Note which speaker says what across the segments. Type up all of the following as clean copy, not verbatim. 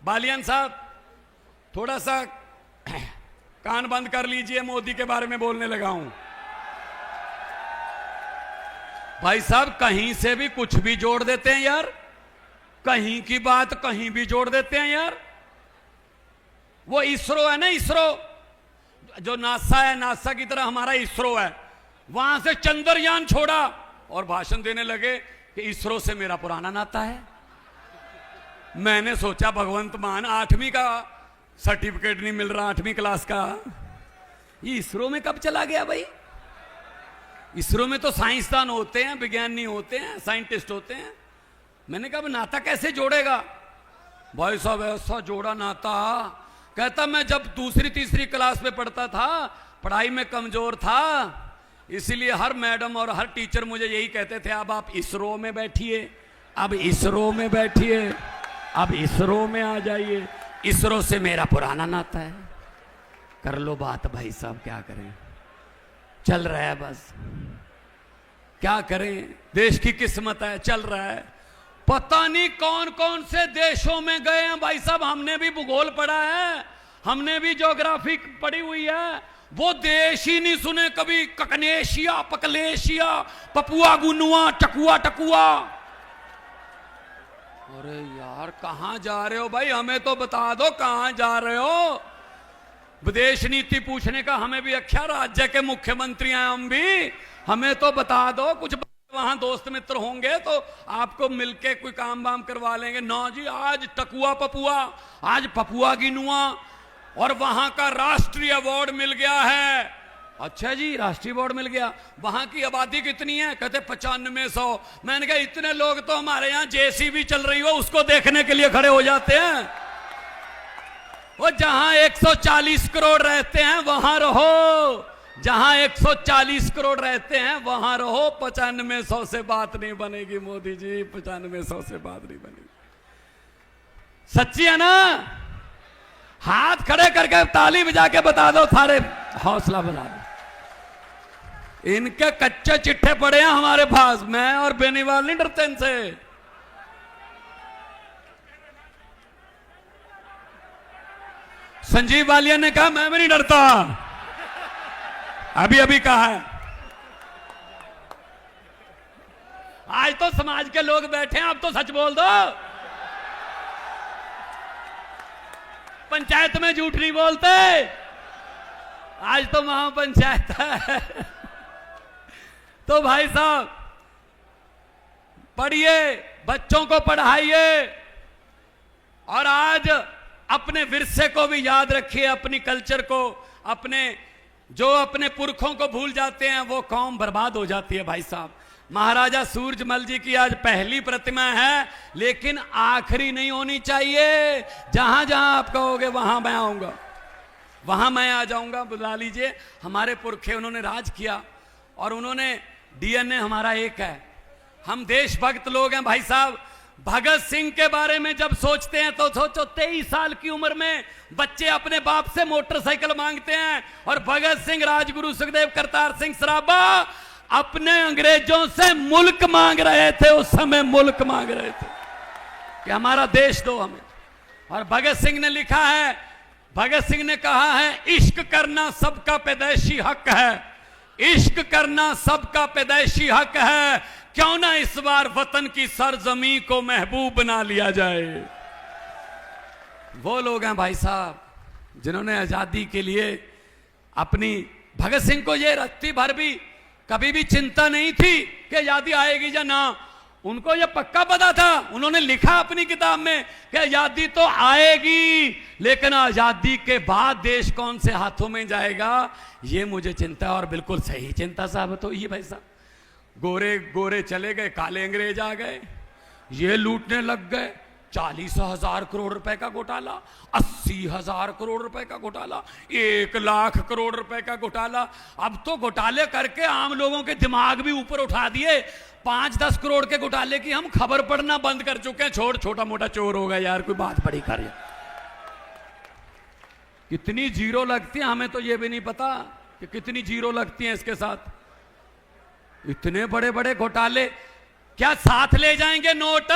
Speaker 1: बालियान साहब थोड़ा सा कान बंद कर लीजिए, मोदी के बारे में बोलने लगा हूं। भाई साहब कहीं से भी कुछ भी जोड़ देते हैं यार, कहीं की बात कहीं भी जोड़ देते हैं यार। वो इसरो है ना, इसरो जो नासा है, नासा की तरह हमारा इसरो है, वहां से चंद्रयान छोड़ा और भाषण देने लगे कि इसरो से मेरा पुराना नाता है। मैंने सोचा भगवंत मान 8वीं का सर्टिफिकेट नहीं मिल रहा, 8वीं क्लास का, ये इसरो में कब चला गया भाई? इसरो में तो साइंसदान होते हैं, विज्ञानी होते हैं, साइंटिस्ट होते हैं। मैंने कहा नाता कैसे जोड़ेगा? भाई साहब ऐसा जोड़ा नाता, कहता मैं जब दूसरी तीसरी क्लास में पढ़ता था, पढ़ाई में कमजोर था, इसीलिए हर मैडम और हर टीचर मुझे यही कहते थे, अब आप इसरो में बैठिए, अब इसरो में बैठिए, अब इसरो में आ जाइए। इसरो से मेरा पुराना नाता है। कर लो बात भाई साहब, क्या करें, चल रहा है बस, क्या करें, देश की किस्मत है, चल रहा है। पता नहीं कौन कौन से देशों में गए हैं भाई साहब, हमने भी भूगोल पढ़ा है, हमने भी ज्योग्राफी पढ़ी हुई है, वो देश ही नहीं सुने कभी। ककनेशिया, पकलेशिया, पपुआ गुनुआ, टकुआ टकुआ। अरे यार कहां जा रहे हो भाई, हमें तो बता दो कहां जा रहे हो। विदेश नीति पूछने का हमें भी अच्छा, राज्य के मुख्यमंत्री हैं हम भी, हमें तो बता दो कुछ। वहां दोस्त मित्र होंगे तो आपको मिलके कोई काम वाम करवा लेंगे। ना जी, आज टकुआ पपुआ, आज पपुआ गिनुआ, और वहां का राष्ट्रीय अवार्ड मिल गया है। अच्छा जी, राष्ट्रीय अवार्ड मिल गया। वहां की आबादी कितनी है? कहते 9500। मैंने कहा इतने लोग तो हमारे यहाँ जेसीबी चल रही हो उसको देखने के लिए खड़े हो जाते हैं। वो जहां 140 करोड़ रहते हैं वहां रहो, जहां 140 करोड़ रहते हैं वहां रहो। 9500 से बात नहीं बनेगी मोदी जी, 9500 से बात नहीं बनेगी। सच्ची है ना? हाथ खड़े करके ताली बजा के बता दो, सारे हौसला बना दो। इनके कच्चे चिट्ठे पड़े हैं हमारे पास, मैं और बेनीवाल नहीं डरते इनसे। संजीव बालिया ने कहा मैं भी नहीं डरता, अभी अभी कहा है। आज तो समाज के लोग बैठे हैं, अब तो सच बोल दो। पंचायत में झूठ नहीं बोलते, आज तो महापंचायत है। तो भाई साहब पढ़िए, बच्चों को पढ़ाइए, और आज अपने विरसे को भी याद रखिए, अपनी कल्चर को, अपने जो अपने पुरखों को भूल जाते हैं वो कौम बर्बाद हो जाती है भाई साहब। महाराजा सूरजमल जी की आज पहली प्रतिमा है, लेकिन आखिरी नहीं होनी चाहिए। जहां जहां आप कहोगे वहां मैं आऊंगा, वहां मैं आ जाऊंगा, बुला लीजिए। हमारे पुरखे उन्होंने राज किया और उन्होंने, डीएनए हमारा एक है, हम देशभक्त लोग हैं भाई साहब। भगत सिंह के बारे में जब सोचते हैं तो सोचो 23 साल की उम्र में बच्चे अपने बाप से मोटरसाइकिल मांगते हैं, और भगत सिंह, राजगुरु सुखदेव, करतार सिंह सराभा अपने अंग्रेजों से मुल्क मांग रहे थे। उस समय मुल्क मांग रहे थे कि हमारा देश दो हमें। और भगत सिंह ने लिखा है, भगत सिंह ने कहा है, इश्क करना सबका पैदाइशी हक है, इश्क करना सबका पैदाइशी हक है, क्यों ना इस बार वतन की सरजमी को महबूब बना लिया जाए। वो लोग हैं भाई साहब जिन्होंने आजादी के लिए अपनी, भगत सिंह को ये रत्ती भर भी कभी भी चिंता नहीं थी कि आजादी आएगी या ना, उनको ये पक्का पता था। उन्होंने लिखा अपनी किताब में कि आजादी तो आएगी, लेकिन आजादी के बाद देश कौन से हाथों में जाएगा ये मुझे चिंता है। और बिल्कुल सही चिंता साहब तो ये भाई साहब, गोरे गोरे चले गए, काले अंग्रेज आ गए, ये लूटने लग गए। 40,000 करोड़ रुपए का घोटाला, 80,000 करोड़ रुपए का घोटाला, 1 लाख करोड़ रुपए का घोटाला। अब तो घोटाले करके आम लोगों के दिमाग भी ऊपर उठा दिए। 5-10 करोड़ के घोटाले की हम खबर पढ़ना बंद कर चुके हैं। छोड़, छोटा मोटा चोर हो गया यार, कोई बात बड़ी कर। कितनी जीरो लगती है हमें तो ये भी नहीं पता कि कितनी जीरो लगती है इसके साथ। इतने बड़े बड़े घोटाले, क्या साथ ले जाएंगे नोट?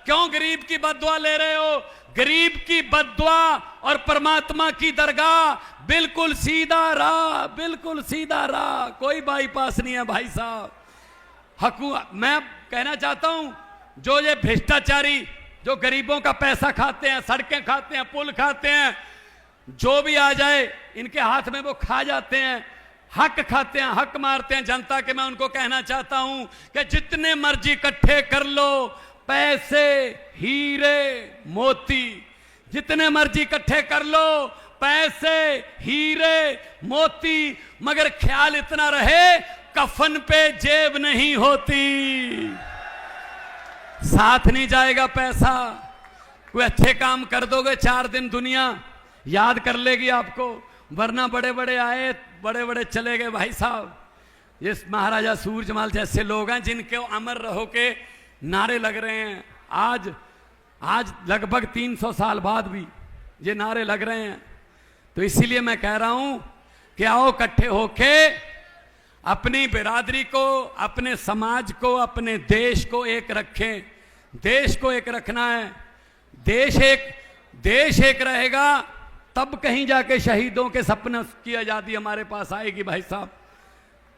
Speaker 1: क्यों गरीब की बददुआ ले रहे हो? गरीब की बद्दुआ और परमात्मा की दरगाह, बिल्कुल सीधा राह, बिल्कुल सीधा राह, कोई बाईपास नहीं है भाई साहब। मैं कहना चाहता हूं, जो ये भ्रष्टाचारी जो गरीबों का पैसा खाते हैं, सड़कें खाते हैं, पुल खाते हैं, जो भी आ जाए इनके हाथ में वो खा जाते हैं, हक खाते हैं, हक मारते हैं जनता के। मैं उनको कहना चाहता हूं कि जितने मर्जी इकट्ठे कर लो पैसे, हीरे मोती, जितने मर्जी इकट्ठे कर लो पैसे, हीरे मोती, मगर ख्याल इतना रहे कफन पे जेब नहीं होती, साथ नहीं जाएगा पैसा। कोई अच्छे काम कर दोगे 4 दिन दुनिया याद कर लेगी आपको, वरना बड़े बड़े आए, बड़े बड़े चले गए भाई साहब। ये महाराजा सूरजमल जैसे लोग हैं जिनके अमर रहो के नारे लग रहे हैं। आज लगभग 300 साल बाद भी ये नारे लग रहे हैं। तो इसीलिए मैं कह रहा हूं कि आओ इकट्ठे होके अपनी बिरादरी को, अपने समाज को, अपने देश को एक रखें। देश को एक रखना है। देश एक रहेगा तब कहीं जाके शहीदों के सपने की आजादी हमारे पास आएगी भाई साहब।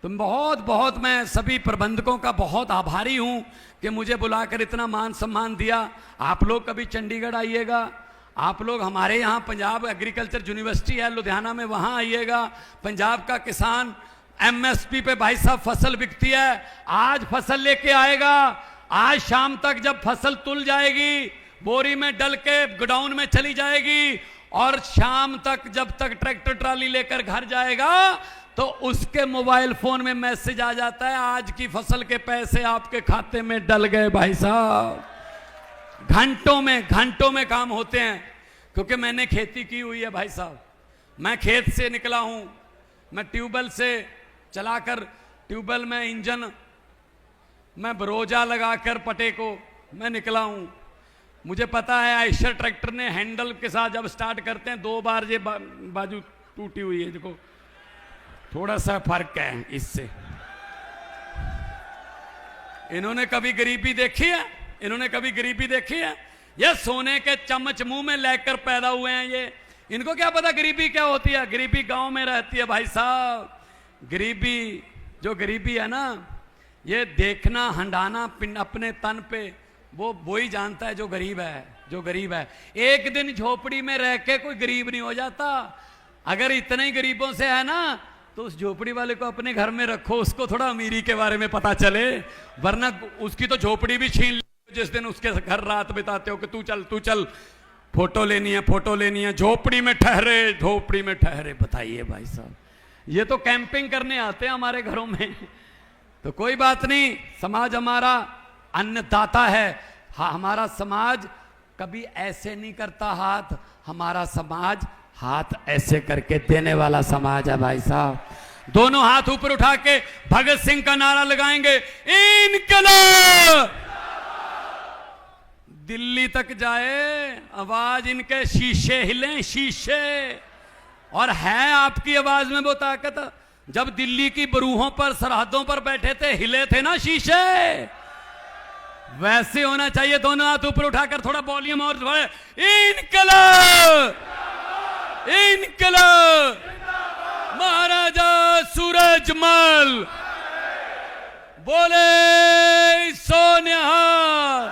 Speaker 1: तो बहुत मैं सभी प्रबंधकों का बहुत आभारी हूं कि मुझे बुलाकर इतना मान सम्मान दिया। आप लोग कभी चंडीगढ़ आइएगा, आप लोग हमारे यहाँ पंजाब एग्रीकल्चर यूनिवर्सिटी है लुधियाना में, वहाँ आइएगा। पंजाब का किसान एमएसपी पे भाई साहब फसल बिकती है, आज फसल लेके आएगा, आज शाम तक जब फसल तुल जाएगी बोरी में डल के गोडाउन में चली जाएगी, और शाम तक जब तक ट्रैक्टर ट्राली लेकर घर जाएगा तो उसके मोबाइल फोन में मैसेज आ जाता है आज की फसल के पैसे आपके खाते में डल गए भाई साहब। घंटों में काम होते हैं, क्योंकि मैंने खेती की हुई है भाई साहब। मैं खेत से निकला हूं, मैं ट्यूबवेल से चलाकर, ट्यूबवेल में इंजन मैं बरोजा लगाकर पटे को मैं निकला हूं। मुझे पता है आयशर ट्रैक्टर ने हैंडल के साथ जब स्टार्ट करते हैं 2 बार ये बाजू टूटी हुई है, देखो थोड़ा सा फर्क है इससे। इन्होंने कभी गरीबी देखी है? इन्होंने कभी गरीबी देखी है? ये सोने के चम्मच मुंह में लेकर पैदा हुए हैं ये, इनको क्या पता गरीबी क्या होती है। गरीबी गांव में रहती है भाई साहब। जो गरीबी है ना, ये देखना हंडाना अपने तन पे, वो ही जानता है जो गरीब है। एक दिन झोपड़ी में रह के कोई गरीब नहीं हो जाता। अगर इतने ही गरीबों से है ना तो उस झोपड़ी वाले को अपने घर में रखो, उसको थोड़ा अमीरी के बारे में पता चले, वरना उसकी तो झोपड़ी भी छीन ली जिस दिन उसके घर रात बिताते हो कि तू चल फोटो लेनी है, झोपड़ी में ठहरे। बताइए भाई साहब, ये तो कैंपिंग करने आते हैं हमारे घरों में। तो कोई बात नहीं, समाज हमारा अन्नदाता है। हाँ, हमारा समाज कभी ऐसे नहीं करता हाथ, हमारा समाज हाथ ऐसे करके देने वाला समाज है भाई साहब। दोनों हाथ ऊपर उठा के भगत सिंह का नारा लगाएंगे, इनकलाब। दिल्ली तक जाए आवाज, इनके शीशे हिलें, शीशे। और है आपकी आवाज में वो ताकत। जब दिल्ली की बरूहों पर, सरहदों पर बैठे थे, हिले थे ना शीशे, वैसे होना चाहिए। दोनों हाथ ऊपर उठाकर थोड़ा वॉल्यूम और बढ़े, इनकलाब, महाराजा सूरजमल बोले सोनिहाल।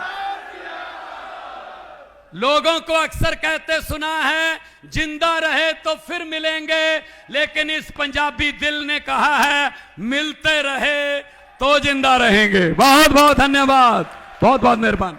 Speaker 1: लोगों को अक्सर कहते सुना है, जिंदा रहे तो फिर मिलेंगे, लेकिन इस पंजाबी दिल ने कहा है, मिलते रहे तो जिंदा रहेंगे। बहुत बहुत धन्यवाद, बहुत बहुत मेहरबान।